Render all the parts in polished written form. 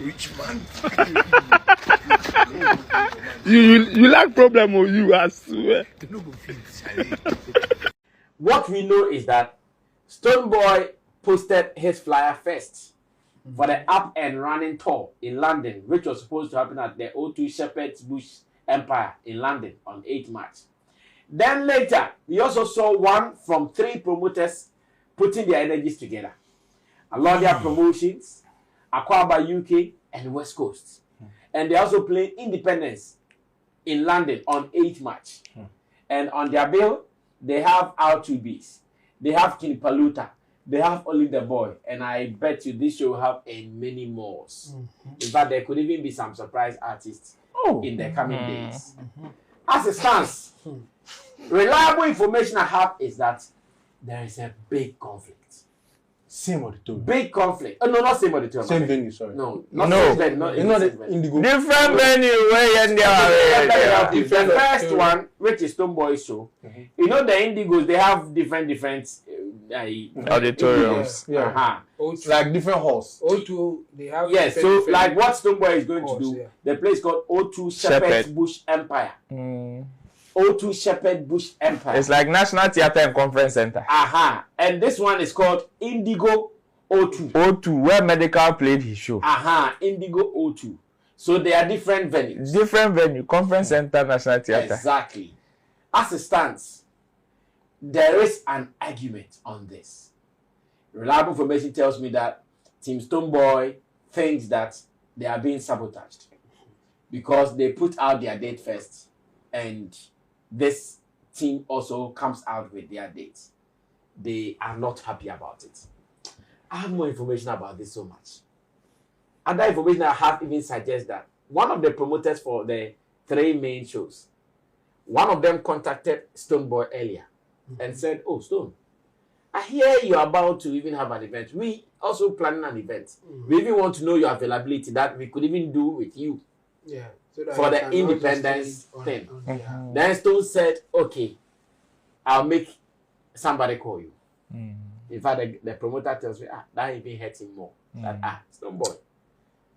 Rich man. you lack problem with you, I swear. What we know is that Stonebowy posted his flyer first for the Up and Running tour in London, which was supposed to happen at the O2 Shepherd's Bush Empire in London on 8 March. Then later, we also saw one from 3 promoters putting their energies together. Alodia Promotions, Aquaba UK, and West Coast. And they also play Independence in London on 8 March. And on their bill, they have R2Bs, they have King Paluta, they have Only the Boy, and I bet you this show will have many more. In fact, there could even be some surprise artists in the coming days. As it stands, reliable information I have is that there is a big conflict. Same auditorium. Big conflict. Oh, no, not same auditorium. Same venue, sorry. No, not same venue. Not It's not same the venue. Indigo. Different venue where you The first one, which is Stonebowy show, you know the Indigos, they have different auditoriums. Yeah. It's like different halls. O2, they have. Yes, so like what Stonebowy is going to do, yeah. the place called O2 Shepherd's Bush Empire. O2 Shepherd Bush Empire. It's like National Theatre and Conference Center. And this one is called Indigo O2. O2, where Medical played his show. Indigo O2. So they are different venues. Different venue, Conference Center, National Theatre. Exactly. As it stands, there is an argument on this. Reliable information tells me that Team Stonebowy thinks that they are being sabotaged because they put out their date first, and this team also comes out with their dates. They are not happy about it. I have more information about this so much. Other information I have even suggests that one of the promoters for the 3 main shows, one of them contacted Stonebowy earlier and said, "Oh, Stone, I hear you're about to even have an event. We also planning an event. We even want to know your availability that we could even do with you." Yeah. So that for the can independence on thing. Yeah. Then Stone said, "Okay, I'll make somebody call you." In fact, the promoter tells me, that even hurts him more. That, Stonebowy,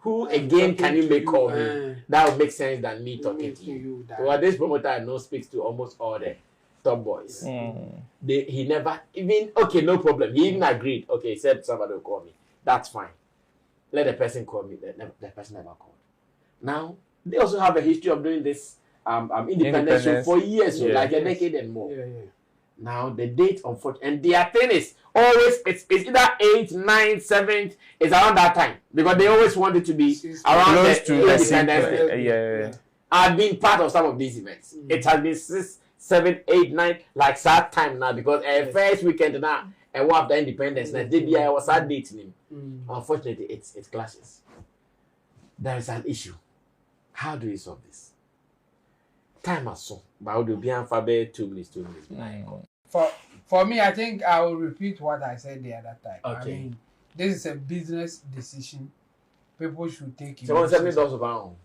who again can you make call me? That would make sense than me talking to you. Well, this promoter I know speaks to almost all the top boys. He never even, okay, no problem. He even agreed. Okay, he said somebody will call me. That's fine. Let the person call me. The person never called. Now, they also have a history of doing this independence show for years, like a decade and more. Now, the date, unfortunately, and their thing is always, it's either 8, 9, 7, it's around that time. Because they always want it to be around close the to independence day. Yeah. I've been part of some of these events. It has been 6, 7, 8, 9, like sad time now, because first weekend now, and one after independence, now, I was sad dating him. Unfortunately, it clashes. There is an issue. How do we solve this? Time has so, but would be on for 2 minutes. For me, I think I will repeat what I said the other time. Okay. I mean, this is a business decision. People should take it. So what's happening those around?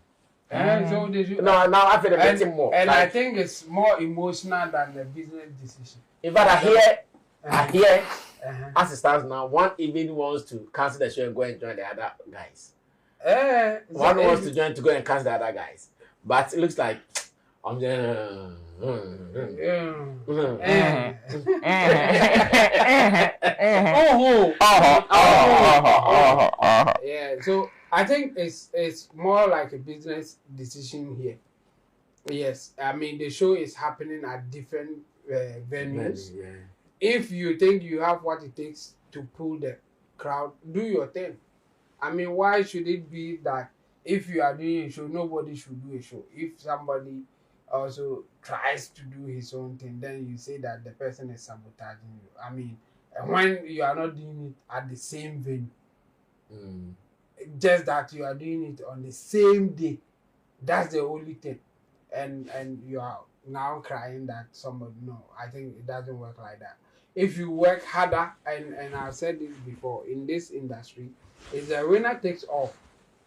So they should, No, now I feel getting more. And like, I think it's more emotional than the business decision. In fact, I hear, as it stands now, one even wants to cancel the show and go and join the other guys. One wants to join to go and cancel the other guys. But it looks like I'm just yeah, so I think it's more like a business decision here. Yes, I mean the show is happening at different venues. If you think you have what it takes to pull the crowd, do your thing. I mean, why should it be that if you are doing a show, nobody should do a show? If somebody also tries to do his own thing, then you say that the person is sabotaging you. I mean, when you are not doing it at the same venue, just that you are doing it on the same day, that's the only thing. And you are now crying that somebody, no, I think it doesn't work like that. If you work harder, and I've said this before, in this industry, it's a winner takes all.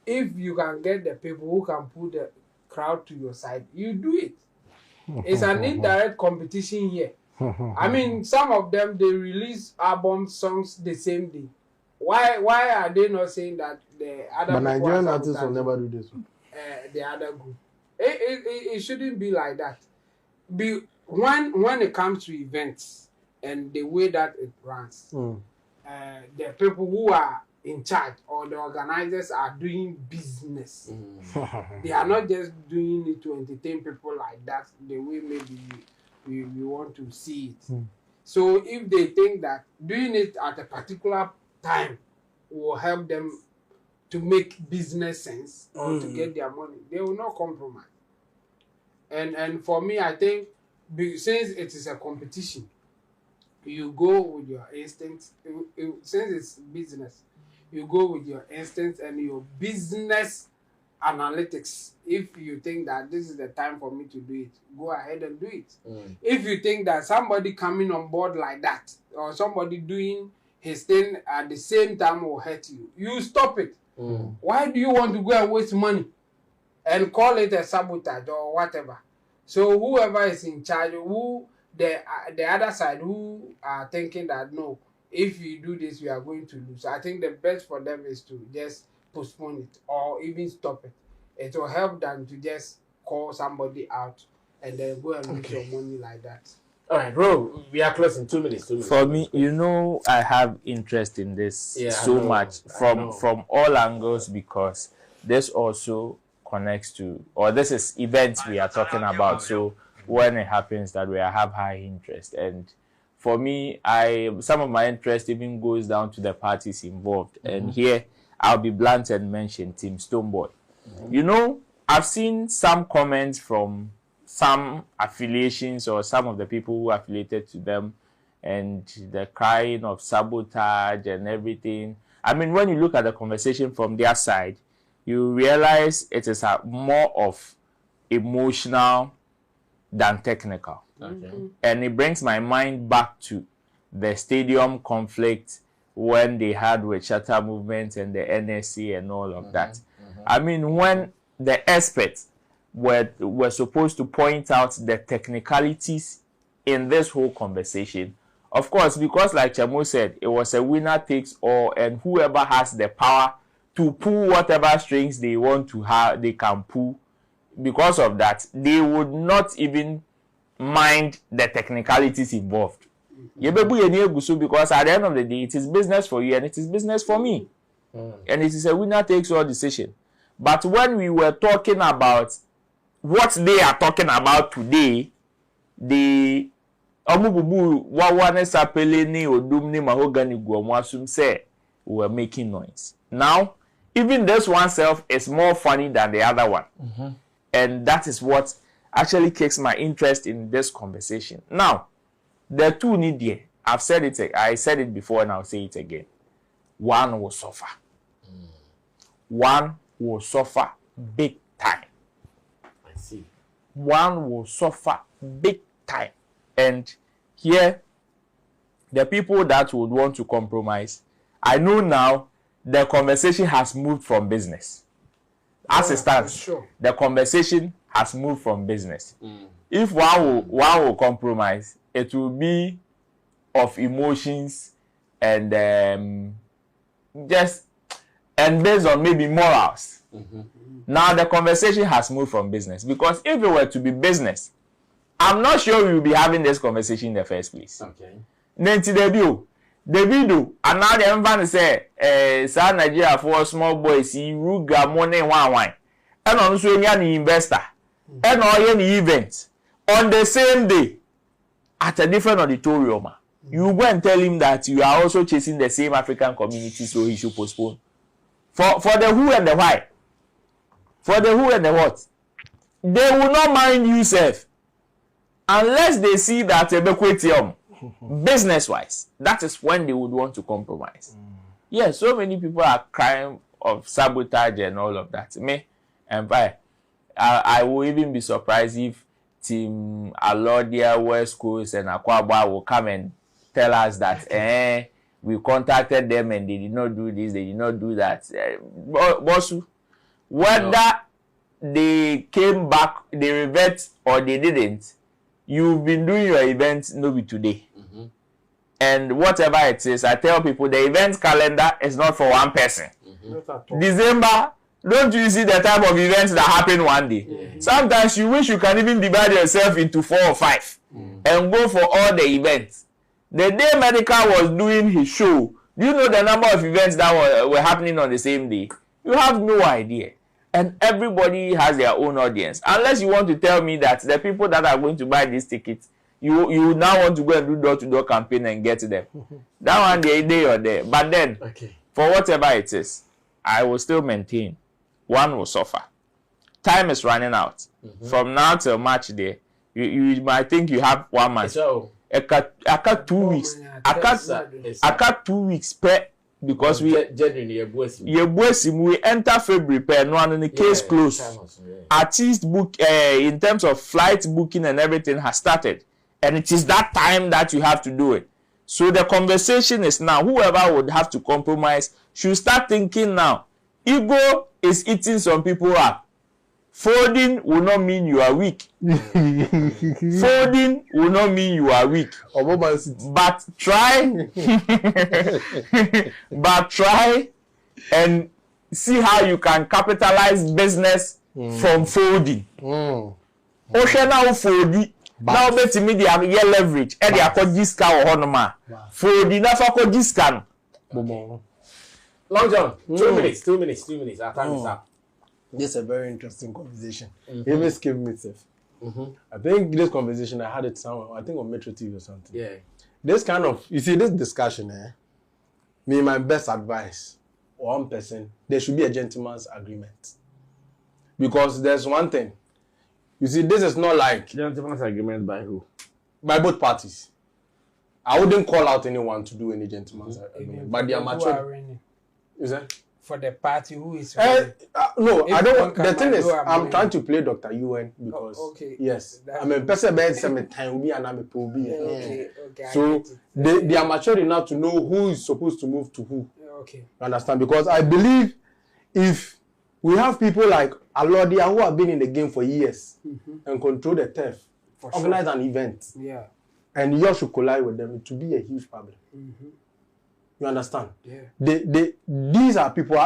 If you can get the people who can put the crowd to your side, you do it. It's an indirect competition here. I mean, some of them, they release album songs the same day. Why are they not saying that the other But people Nigerian are artists will sabotaging, never do this. the other group. It shouldn't be like that. When it comes to events and the way that it runs, the people who are in charge or the organizers are doing business. They are not just doing it to entertain people like that, the way maybe we want to see it. So if they think that doing it at a particular time will help them to make business sense or to get their money, they will not compromise. And for me, I think since it is a competition, you go with your instincts. Since it's business, you go with your instincts and your business analytics. If you think that this is the time for me to do it, go ahead and do it. If you think that somebody coming on board like that or somebody doing his thing at the same time will hurt you, you stop it. Why do you want to go and waste money and call it a sabotage or whatever? So whoever is in charge, who the other side who are thinking that no, if you do this, we are going to lose. I think the best for them is to just postpone it or even stop it. It will help them to just call somebody out and then go and lose your money like that. All right, bro. We are close in 2 minutes. 2 minutes. For me, you know, I have interest in this much from all angles because this also connects to, or this is events we are talking about. So when it happens that way, I have high interest. And for me, some of my interest even goes down to the parties involved. And here, I'll be blunt and mention Team Stonebowy. You know, I've seen some comments from some affiliations or some of the people who affiliated to them and the crying of sabotage and everything. I mean, when you look at the conversation from their side, you realize it is more of emotional than technical. And it brings my mind back to the stadium conflict when they had with Shatta movement and the NSC and all of that. I mean, when the experts were supposed to point out the technicalities in this whole conversation, of course, because like Chamo said, it was a winner takes all, and whoever has the power to pull whatever strings they want to have, they can pull. Because of that, they would not even mind the technicalities involved. Because at the end of the day, it is business for you and it is business for me. And it is a winner takes all decision. But when we were talking about what they are talking about today, the we were making noise. Now, even this one self is more funny than the other one. And that is what actually takes my interest in this conversation. Now, the two need there. I said it before and I'll say it again. One will suffer. One will suffer big time. I see. One will suffer big time. And here, the people that would want to compromise, I know now the conversation has moved from business. As it stands, the conversation has moved from business. If one will compromise, it will be of emotions and based on maybe morals. Now the conversation has moved from business, because if it were to be business, I'm not sure we will be having this conversation in the first place. Okay. Nenti Davido, and now the everyone say, South Nigeria for small boys, Ruga money one. And also an investor. And all any event on the same day at a different auditorium. You go and tell him that you are also chasing the same African community, so he should postpone. For the who and the why. For the who and the what. They will not mind you, self, unless they see that business-wise. That is when they would want to compromise. Yes, so many people are crying of sabotage and all of that. Me, and I will even be surprised if Team Alodia, West Coast, and Akwaba will come and tell us that we contacted them and they did not do this, they did not do that. Bosu, whether they came back, they revert, or they didn't, you've been doing your event, no be today. and whatever it is, I tell people the event calendar is not for one person. December, don't you see the type of events that happen one day? Sometimes you wish you can even divide yourself into 4 or 5 and go for all the events. The day Medical was doing his show, do you know the number of events that were happening on the same day? You have no idea. And everybody has their own audience. Unless you want to tell me that the people that are going to buy these tickets, you now want to go and do door-to-door campaign and get them. That one day or there. But then, for whatever it is, I will still maintain one will suffer. Time is running out. From now till March day, you might think you have 1 month. So, I cut 2 weeks. I cut 2 weeks per because we enter February per no and the case closed. Artist book in terms of flight booking and everything has started. And it is that time that you have to do it. So the conversation is now, whoever would have to compromise should start thinking now. Ego is eating some people up. Folding will not mean you are weak. Folding will not mean you are weak. But try, and see how you can capitalize business from folding. Okay, now folding. Now bet me the leverage. And they call discount or honor. Folding na for discount. Long John, 2 minutes. Our time is up. This is a very interesting conversation. Even skip me safe. I think this conversation I had it somewhere. I think on Metro TV or something. Yeah. This kind of this discussion, me my best advice, one person, there should be a gentleman's agreement. Because there's one thing. You see, this is not like Gentleman's agreement by who? By both parties. I wouldn't call out anyone to do any gentleman's agreement, but they are mature. Is that? For the party who is no, I don't want. The thing is, I'm trying to play Dr. UN because yes, I'm a person bed some time be and I'm a okay. So they are mature enough to know who is supposed to move to who. Okay. You understand? Because I believe if we have people like Alodia who have been in the game for years and control the turf, organize an event, and you should collide with them, it will be a huge problem. You understand? Yeah. These are people,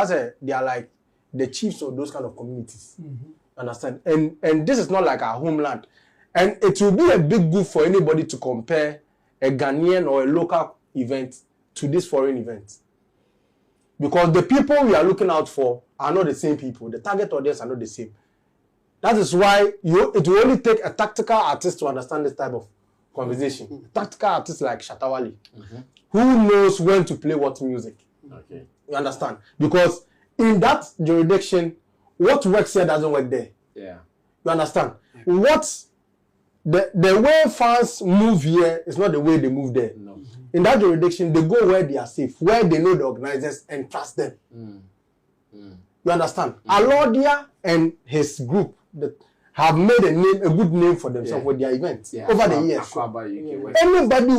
they are like the chiefs of those kind of communities. Understand? And this is not like our homeland. And it will be a big goof for anybody to compare a Ghanaian or a local event to this foreign event. Because the people we are looking out for are not the same people. The target audience are not the same. That is why it will only take a tactical artist to understand this type of conversation. A tactical artist like Shatta Wale. Who knows when to play what music? Okay. You understand? Because in that jurisdiction, what works here doesn't work there. Yeah. You understand? Yeah. What the way fans move here is not the way they move there. No. In that jurisdiction, they go where they are safe, where they know the organizers and trust them. You understand? Alodia and his group have made a good name for themselves with their events over the years. Anybody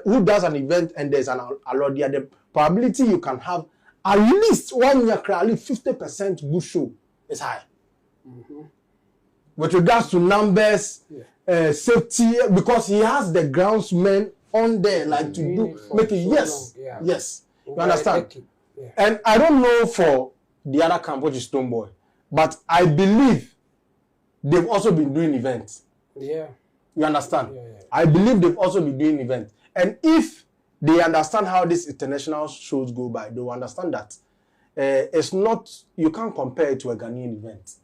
who does an event and there's an Alodia, the probability you can have at least 1 year, at least 50% good show is high. With regards to numbers, safety, because he has the groundsmen on there, like to do make it. Yes, yes. You understand? And I don't know for the other camp, which is Stonebowy, but I believe they've also been doing events. Yeah. You understand? Yeah. I believe they've also been doing events. And if they understand how these international shows go by, they will understand that it's not, you can't compare it to a Ghanaian event.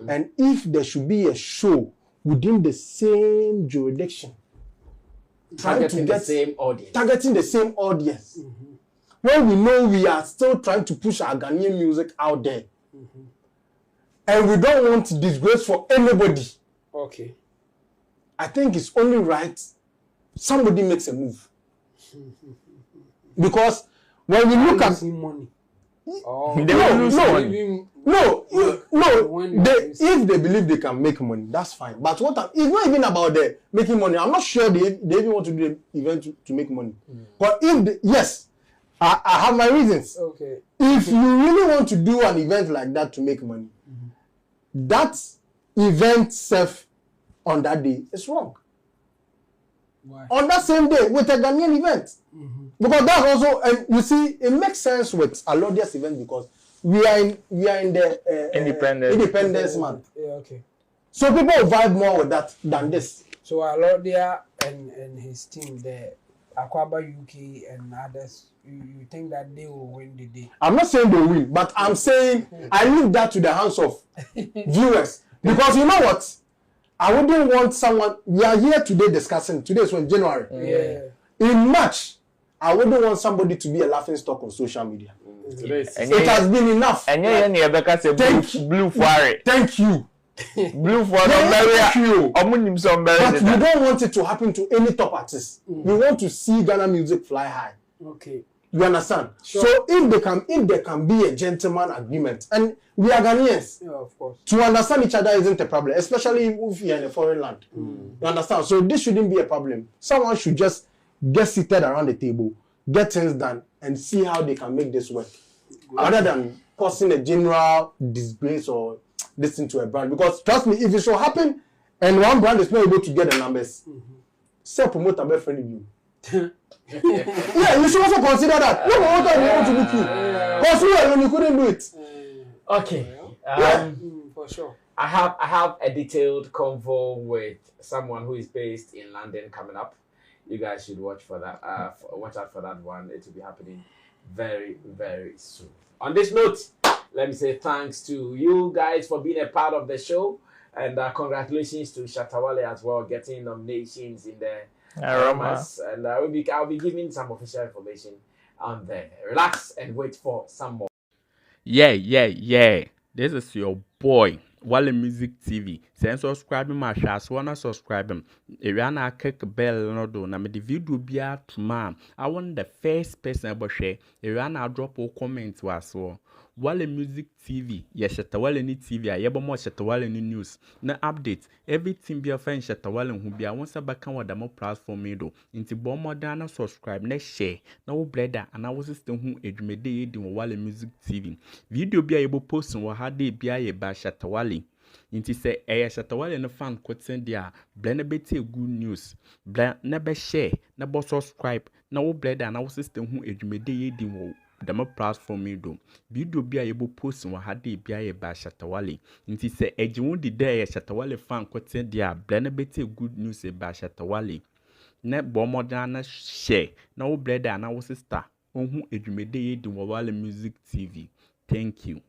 And if there should be a show within the same jurisdiction, targeting the same audience, when we know we are still trying to push our Ghanaian music out there, and we don't want disgrace for anybody. Okay. I think it's only right somebody makes a move. Because when we look at money, if they believe they can make money, that's fine. But it's not even about the making money. I'm not sure they even want to do the event to make money. But if I have my reasons. Okay. If you really want to do an event like that to make money, that event self on that day is wrong. on that same day with a Ghanaian event. Because that's also, and you see, it makes sense with Alodia's event because we are in the Independence Month. Yeah, okay. So people will vibe more with that than this. So Alodia and his team, the Akwaba UK and others, you think that they will win the day? I'm not saying they will win, but I'm saying I leave that to the hands of viewers. Because you know what? I wouldn't want someone. We are here today discussing. Today is when January. Yeah. In March, I wouldn't want somebody to be a laughing stock on social media. It has been enough. And blue fire. Thank you. Blue for Thank you. But we But don't want it to happen to any top artist. We want to see Ghana music fly high. Okay. You understand? Sure. So if there can be a gentleman agreement, and we are Ghanaians, yeah, of course. To understand each other isn't a problem, especially if you're in a foreign land. You understand? So this shouldn't be a problem. Someone should just get seated around the table, get things done, and see how they can make this work. Other than causing a general disgrace or this into a brand. Because trust me, if it should happen and one brand is not able to get the numbers, say promoter be friendly you. Yeah, you should also consider that. No promoter will want to book you. Because you alone you couldn't do it. Okay. For sure. I have a detailed convo with someone who is based in London coming up. You guys should watch for that. Watch out for that one. It will be happening very, very soon. On this note, let me say thanks to you guys for being a part of the show, and congratulations to Shatta Wale as well, getting nominations in the Aromas. And I'll be giving some official information on there. Relax and wait for some more. Yeah. This is your boy, Wale Music TV. Send subscribe my show. Wanna subscribe him. If you wanna click bell no do. Na me the video be out tomorrow. I want the first person about share. If you wanna drop a comment was so. Wale Music TV, yes, Shatta Wale ni TV, I yeba more Shatta Wale ni news. Na update, everything be a fan Shatta Wale who be a once a back on the more platform do. Into bomb more than subscribe, next share, no blender, and I was still who edumede in Wale Music TV. Video be able post on what had they be a by Shatta Wale. Inti say Shatta Wale no fan could send their blend good news. Blend never share, never subscribe, no blender, and I was still who edumede in the more platform do. Video be able post on had they be a by Shatta Wale. Inti say Ejun the day Shatta Wale fan could send their blend good news by Shatta Wale. Net bomodana share, no blender, and I was a star. On who edumede in Wale Music TV. Thank you.